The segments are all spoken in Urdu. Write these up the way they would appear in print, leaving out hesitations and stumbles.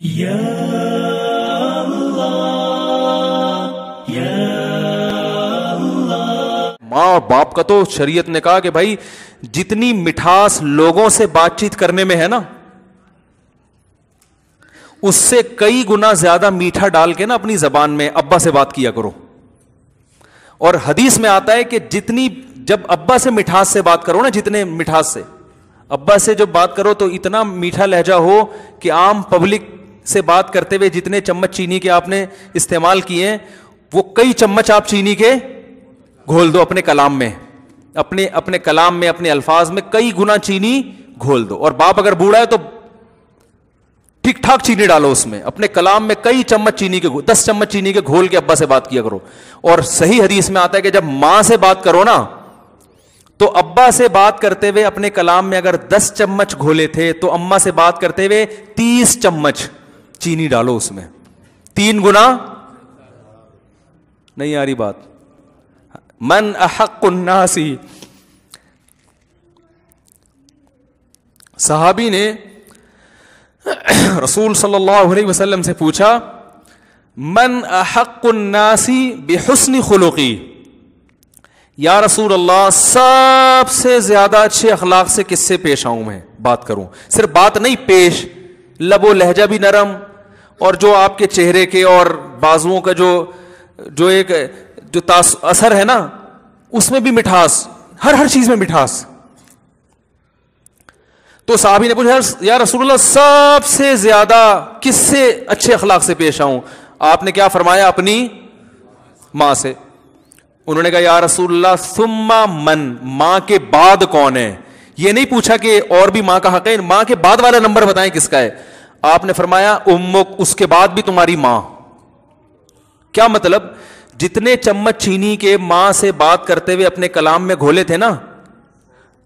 یا اللہ یا اللہ۔ ماں اور باپ کا تو شریعت نے کہا کہ بھائی جتنی مٹھاس لوگوں سے بات چیت کرنے میں ہے نا، اس سے کئی گنا زیادہ میٹھا ڈال کے نا اپنی زبان میں ابا سے بات کیا کرو۔ اور حدیث میں آتا ہے کہ جب ابا سے مٹھاس سے بات کرو نا، جتنے مٹھاس سے ابا سے جب بات کرو تو اتنا میٹھا لہجہ ہو کہ عام پبلک سے بات کرتے ہوئے جتنے چمچ چینی کے آپ نے استعمال کیے ہیں وہ کئی چمچ آپ چینی کے گھول دو اپنے کلام میں، اپنے کلام میں، اپنے الفاظ میں کئی گنا چینی گھول دو۔ اور باپ اگر بوڑھا ہے تو ٹھیک ٹھاک چینی ڈالو اس میں، اپنے کلام میں کئی چمچ چینی کے 10 چمچ چینی کے گھول کے ابا سے بات کیا کرو۔ اور صحیح حدیث میں آتا ہے کہ جب ماں سے بات کرو نا تو ابا سے بات کرتے ہوئے اپنے کلام میں اگر 10 چمچ گھولے تھے تو اماں سے بات کرتے ہوئے 30 چمچ چینی ڈالو اس میں، 3 گنا۔ نہیں آ رہی بات؟ من احق الناس، صحابی نے رسول صلی اللہ علیہ وسلم سے پوچھا من احق الناس بحسن خلقی، یا رسول اللہ سب سے زیادہ اچھے اخلاق سے کس سے پیش آؤں میں بات کروں؟ صرف بات نہیں، پیش، لب و لہجہ بھی نرم، اور جو آپ کے چہرے کے اور بازوؤں کا جو ایک اثر ہے نا اس میں بھی مٹھاس، ہر چیز میں مٹھاس۔ تو صحابی نے پوچھا یا رسول اللہ سب سے زیادہ کس سے اچھے اخلاق سے پیش آؤں؟ آپ نے کیا فرمایا؟ اپنی ماں سے۔ انہوں نے کہا یا رسول اللہ ثم من، ماں کے بعد کون ہے؟ یہ نہیں پوچھا کہ اور بھی ماں کا حق ہے، ماں کے بعد والا نمبر بتائیں کس کا ہے؟ آپ نے فرمایا امک، اس کے بعد بھی تمہاری ماں۔ کیا مطلب؟ جتنے چمچ چینی کے ماں سے بات کرتے ہوئے اپنے کلام میں گھولے تھے نا،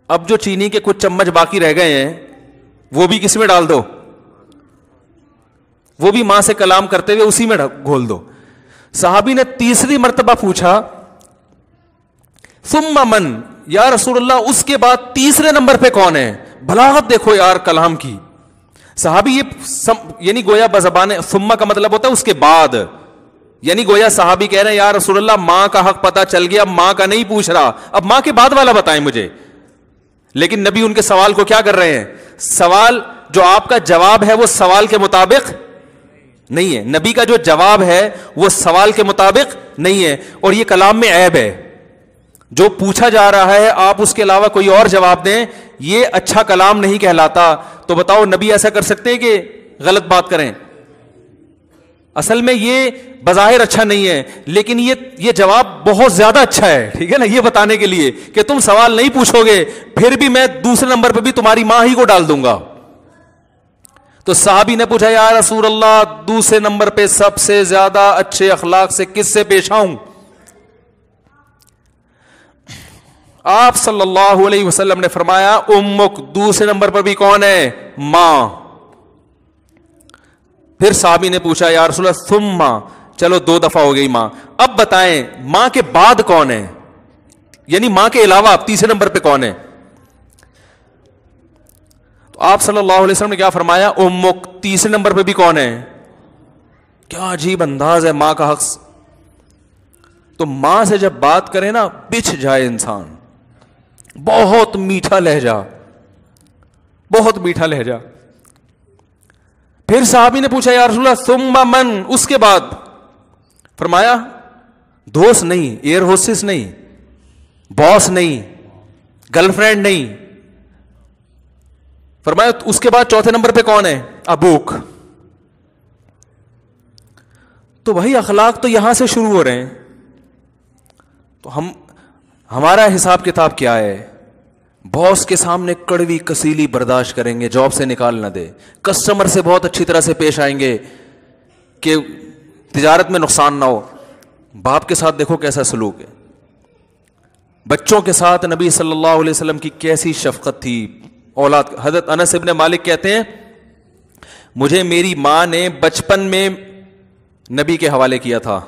اب جو چینی کے کچھ چمچ باقی رہ گئے ہیں وہ بھی کس میں ڈال دو، وہ بھی ماں سے کلام کرتے ہوئے اسی میں گھول دو۔ صحابی نے تیسری مرتبہ پوچھا ثم من، یا رسول اللہ اس کے بعد تیسرے نمبر پہ کون ہے؟ بلاغت دیکھو یار کلام کی۔ صحابی یعنی گویا بزبان ثم کا مطلب ہوتا ہے اس کے بعد، یعنی گویا صحابی کہہ رہے ہیں یا رسول اللہ ماں کا حق پتا چل گیا، ماں کا نہیں پوچھ رہا، اب ماں کے بعد والا بتائیں مجھے۔ لیکن نبی ان کے سوال کو کیا کر رہے ہیں؟ سوال جو آپ کا جواب ہے وہ سوال کے مطابق نہیں ہے، نبی کا جو جواب ہے وہ سوال کے مطابق نہیں ہے، اور یہ کلام میں عیب ہے۔ جو پوچھا جا رہا ہے آپ اس کے علاوہ کوئی اور جواب دیں، یہ اچھا کلام نہیں کہلاتا۔ تو بتاؤ نبی ایسا کر سکتے ہیں کہ غلط بات کریں؟ اصل میں یہ بظاہر اچھا نہیں ہے، لیکن یہ جواب بہت زیادہ اچھا ہے، ٹھیک ہے نا، یہ بتانے کے لیے کہ تم سوال نہیں پوچھو گے پھر بھی میں دوسرے نمبر پہ بھی تمہاری ماں ہی کو ڈال دوں گا۔ تو صحابی نے پوچھا یا رسول اللہ دوسرے نمبر پہ سب سے زیادہ اچھے اخلاق سے کس سے پیش آؤں؟ آپ صلی اللہ علیہ وسلم نے فرمایا امک، دوسرے نمبر پر بھی کون ہے؟ ماں۔ پھر صحابی نے پوچھا یا رسول اللہ ثم، چلو 2 دفعہ ہو گئی ماں، اب بتائیں ماں کے بعد کون ہے؟ یعنی ماں کے علاوہ تیسرے نمبر پہ کون ہے؟ تو آپ صلی اللہ علیہ وسلم نے کیا فرمایا؟ امک، تیسرے نمبر پہ بھی کون ہے؟ کیا عجیب انداز ہے ماں کا حق۔ تو ماں سے جب بات کرے نا بچھ جائے انسان، بہت میٹھا لہجہ، بہت میٹھا لہجہ۔ پھر صحابی نے پوچھا یا رسول اللہ ثم من، اس کے بعد؟ فرمایا دوست نہیں، ایئر ہوسٹس نہیں، باس نہیں، گرل فرینڈ نہیں، فرمایا اس کے بعد چوتھے نمبر پہ کون ہے؟ ابوک۔ تو وہی اخلاق تو یہاں سے شروع ہو رہے ہیں۔ تو ہمارا حساب کتاب کیا ہے؟ باس کے سامنے کڑوی کسیلی برداشت کریں گے، جاب سے نکال نہ دے، کسٹمر سے بہت اچھی طرح سے پیش آئیں گے کہ تجارت میں نقصان نہ ہو۔ باپ کے ساتھ دیکھو کیسا سلوک ہے، بچوں کے ساتھ نبی صلی اللہ علیہ وسلم کی کیسی شفقت تھی اولاد۔ حضرت انس ابن مالک کہتے ہیں مجھے میری ماں نے بچپن میں نبی کے حوالے کیا تھا،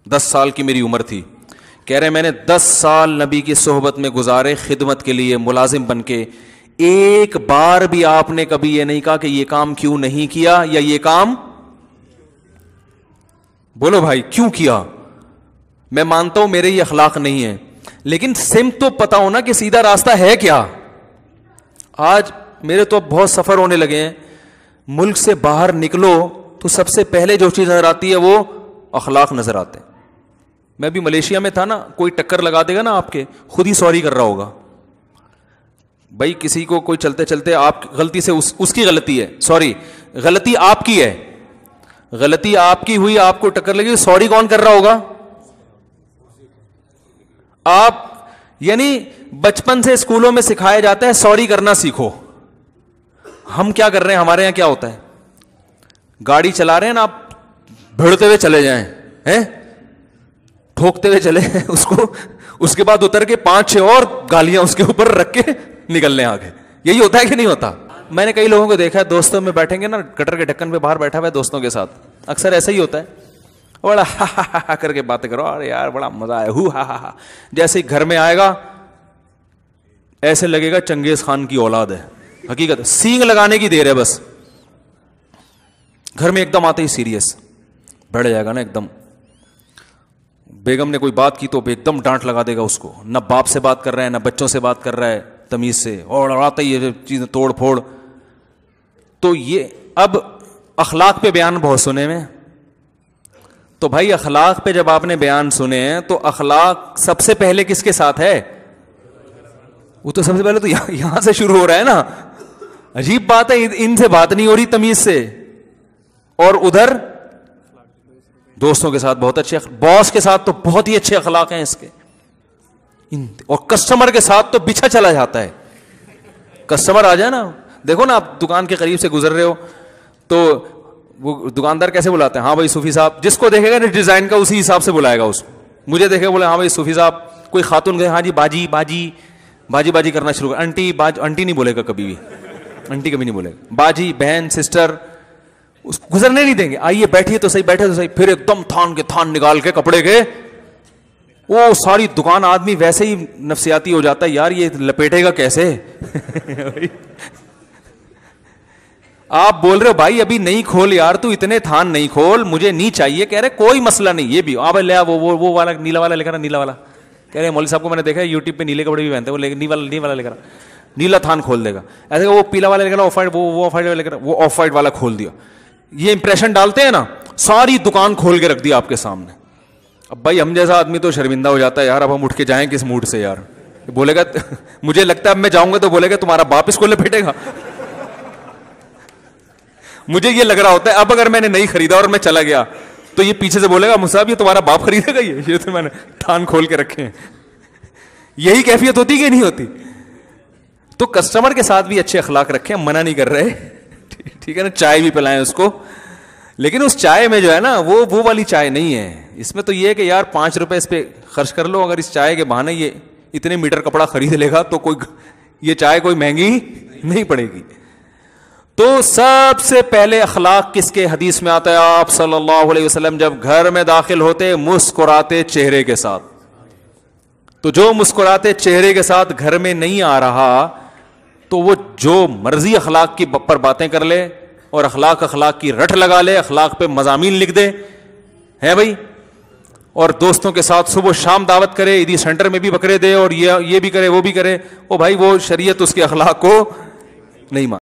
10 سال کی میری عمر تھی، کہہ رہے میں نے 10 سال نبی کی صحبت میں گزارے، خدمت کے لیے ملازم بن کے، ایک بار بھی آپ نے کبھی یہ نہیں کہا کہ یہ کام کیوں نہیں کیا, یا یہ کام بولو بھائی کیوں کیا. میں مانتا ہوں میرے یہ اخلاق نہیں ہے, لیکن سمت تو پتا ہونا کہ سیدھا راستہ ہے کیا. آج میرے تو اب بہت سفر ہونے لگے ہیں, ملک سے باہر نکلو تو سب سے پہلے جو چیز نظر آتی ہے وہ اخلاق نظر آتے ہیں. میں بھی ملیشیا میں تھا نا, کوئی ٹکر لگا دے گا نا آپ کے, خود ہی سوری کر رہا ہوگا. بھائی کسی کو کوئی چلتے چلتے آپ غلطی سے اس کی غلطی ہے, سوری غلطی آپ کی ہے, غلطی آپ کی ہوئی, آپ کو ٹکر لگی, سوری کون کر رہا ہوگا؟ آپ. یعنی بچپن سے اسکولوں میں سکھایا جاتا ہے سوری کرنا سیکھو. ہم کیا کر رہے ہیں, ہمارے یہاں کیا ہوتا ہے, گاڑی چلا رہے ہیں نا, آپ بھڑتے ہوئے چلے جائیں, ٹھوکتے ہوئے چلے اس کو, اس کے بعد اتر کے 5-6 اور گالیاں اس کے اوپر رکھ کے نکل لیں آگے. یہی ہوتا ہے کہ نہیں ہوتا؟ میں نے کئی لوگوں کو دیکھا ہے, دوستوں میں بیٹھیں گے نا, گٹر کے ڈھکن پہ باہر بیٹھا ہوا ہے دوستوں کے ساتھ, اکثر ایسا ہی ہوتا ہے, بڑا ہا ہا ہا کر کے باتیں کرو, ارے یار بڑا مزہ آیا, ہو ہا ہا. جیسے ہی گھر میں آئے گا ایسے لگے گا چنگیز خان کی اولاد ہے. حقیقت سینگ لگانے کی دیر ہے بس. گھر میں ایک دم آتے ہی سیریس بیٹھ جائے گا نا ایک دم. بیگم نے کوئی بات کی تو ایک دم ڈانٹ لگا دے گا اس کو, نہ باپ سے بات کر رہا ہے نہ بچوں سے بات کر رہا ہے تمیز سے, اور آتا ہی یہ چیزیں توڑ پھوڑ. تو یہ اب اخلاق پہ بیان بہت سنے میں, تو بھائی اخلاق پہ جب آپ نے بیان سنے ہیں تو اخلاق سب سے پہلے کس کے ساتھ ہے؟ وہ تو سب سے پہلے تو یہاں سے شروع ہو رہا ہے نا. عجیب بات ہے, ان سے بات نہیں ہو رہی تمیز سے, اور ادھر دوستوں کے ساتھ بہت اچھے, باس کے ساتھ تو بہت ہی اچھے اخلاق ہیں اس کے, اور کسٹمر کے ساتھ تو بچھا چلا جاتا ہے. کسٹمر آ جائے نا, دیکھو نا آپ دکان کے قریب سے گزر رہے ہو تو وہ دکاندار کیسے بلاتے ہیں, ہاں بھائی صوفی صاحب, جس کو دیکھے گا نا ڈیزائن کا اسی حساب سے بلائے گا اس کو. مجھے دیکھے بولے ہاں بھائی صوفی صاحب, کوئی خاتون گئے ہاں جی باجی باجی باجی باجی کرنا شروع کر, آنٹی آنٹی نہیں بولے گا کبھی بھی, آنٹی کبھی نہیں بولے گا, باجی بہن سسٹر, گزرنے نہیں دیں گے. آئیے بیٹھیے تو صحیح, بیٹھے تو صحیح, پھر ایک دم تھان کے تھان نکال کے کپڑے کے, وہ ساری دکان آدمی ویسے ہی نفسیاتی ہو جاتا ہے, یار یہ لپیٹے گا کیسے. آپ بول رہے ہو بھائی ابھی نہیں کھول یار, تو اتنے تھان نہیں کھول, مجھے نہیں چاہیے. کہہ رہے کوئی مسئلہ نہیں, یہ بھی آپ لے وہ والا نیلا والا لے کر, نیلا والا. کہہ رہے مولوی صاحب کو میں نے دیکھا ہے یوٹیوب پہ نیلے کپڑے بھی پہنتے ہیں, وہ نیلا والا لے کر, نیلا تھان کھول دے گا. ایسے وہ پیلا والا لے کر آف وائٹ, وہ آف وائٹ والا لے کر, وہ آف وائٹ والا کھول دیا. یہ امپریشن ڈالتے ہیں نا, ساری دکان کھول کے رکھ دیا آپ کے سامنے. اب بھائی ہم جیسا آدمی تو شرمندہ ہو جاتا ہے, یار اب ہم اٹھ کے جائیں کس موڈ سے یار. بولے گا مجھے لگتا ہے اب میں جاؤں گا تو بولے گا تمہارا باپ اس کو لپیٹے گا. مجھے یہ لگ رہا ہوتا ہے اب اگر میں نے نہیں خریدا اور میں چلا گیا تو یہ پیچھے سے بولے گا مصعب یہ تمہارا باپ خریدے گا, یہ تو میں نے تھان کھول کے رکھے ہیں. یہی کیفیت ہوتی کہ نہیں ہوتی؟ تو کسٹمر کے ساتھ بھی اچھے اخلاق رکھیں, منع نہیں کر رہے, ٹھیک ہے نا, چائے بھی پلائیں اس کو, لیکن اس چائے میں جو ہے نا وہ والی چائے نہیں ہے. اس میں تو یہ ہے کہ یار 5 روپے اس پہ خرچ کر لو, اگر اس چائے کے بہانے یہ اتنے میٹر کپڑا خرید لے گا تو کوئی یہ چائے کوئی مہنگی نہیں پڑے گی. تو سب سے پہلے اخلاق کس کے حدیث میں آتا ہے؟ آپ صلی اللہ علیہ وسلم جب گھر میں داخل ہوتے مسکراتے چہرے کے ساتھ. تو جو مسکراتے چہرے کے ساتھ گھر میں نہیں آ رہا تو وہ جو مرضی اخلاق کی پر باتیں کر لے اور اخلاق کی رٹ لگا لے, اخلاق پہ مضامین لکھ دے ہے بھائی, اور دوستوں کے ساتھ صبح شام دعوت کرے, عیدی سینٹر میں بھی بکرے دے اور یہ بھی کرے وہ بھی کرے, وہ بھائی وہ شریعت اس کے اخلاق کو نہیں مان.